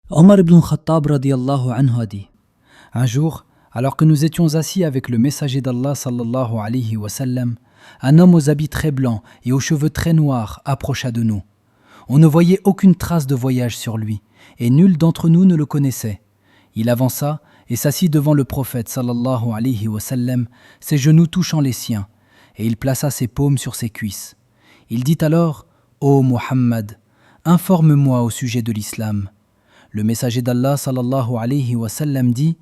Omar ibn Khattab radiallahu anhu a dit: un jour, alors que nous étions assis avec le messager d'Allah sallallahu alayhi wa sallam, un homme aux habits très blancs et aux cheveux très noirs approcha de nous. On ne voyait aucune trace de voyage sur lui, et nul d'entre nous ne le connaissait. Il avança et s'assit devant le prophète sallallahu alayhi wa sallam, ses genoux touchant les siens, et il plaça ses paumes sur ses cuisses. Il dit alors: Ô Muhammad, informe-moi au sujet de l'islam. Le messager d'Allah sallallahu alayhi wa sallam dit: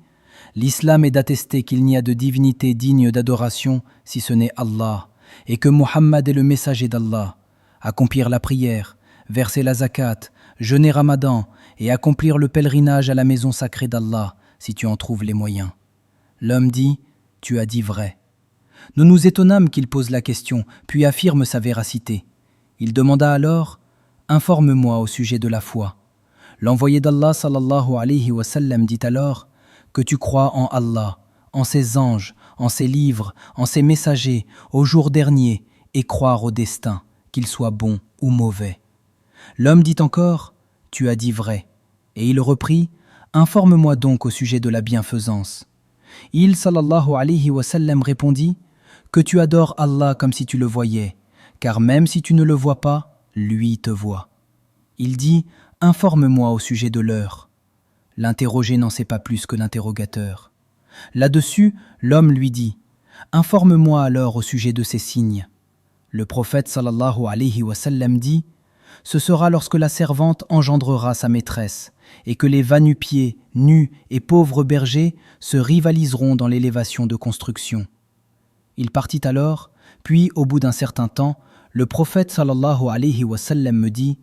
l'islam est d'attester qu'il n'y a de divinité digne d'adoration si ce n'est Allah, et que Muhammad est le messager d'Allah. Accomplir la prière, verser la zakat, jeûner Ramadan et accomplir le pèlerinage à la maison sacrée d'Allah si tu en trouves les moyens. L'homme dit: tu as dit vrai. Nous nous étonnâmes qu'il pose la question, puis affirme sa véracité. Il demanda alors: informe-moi au sujet de la foi. L'envoyé d'Allah sallallahu alayhi wa sallam dit alors: que tu crois en Allah, en ses anges, en ses livres, en ses messagers, au jour dernier, et croire au destin, qu'il soit bon ou mauvais. L'homme dit encore: tu as dit vrai. Et il reprit: informe-moi donc au sujet de la bienfaisance. Il sallallahu alayhi wa sallam répondit: que tu adores Allah comme si tu le voyais, car même si tu ne le vois pas, lui te voit. Il dit: informe-moi au sujet de l'heure. L'interrogé n'en sait pas plus que l'interrogateur. Là-dessus, l'homme lui dit: informe-moi alors au sujet de ces signes. Le prophète sallallahu alayhi wa sallam dit: ce sera lorsque la servante engendrera sa maîtresse, et que les va-nu-pieds, nus et pauvres bergers se rivaliseront dans l'élévation de construction. Il partit alors, puis au bout d'un certain temps, le prophète sallallahu alayhi wa sallam me dit: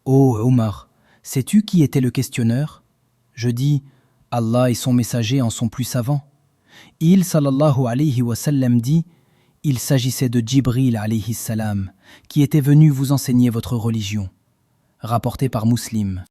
ô Omar, sais-tu qui était le questionneur? Je dis: Allah et son messager en sont plus savants. Il sallallahu alayhi wa sallam dit: il s'agissait de Djibril alayhi salam, qui était venu vous enseigner votre religion. Rapporté par Muslim.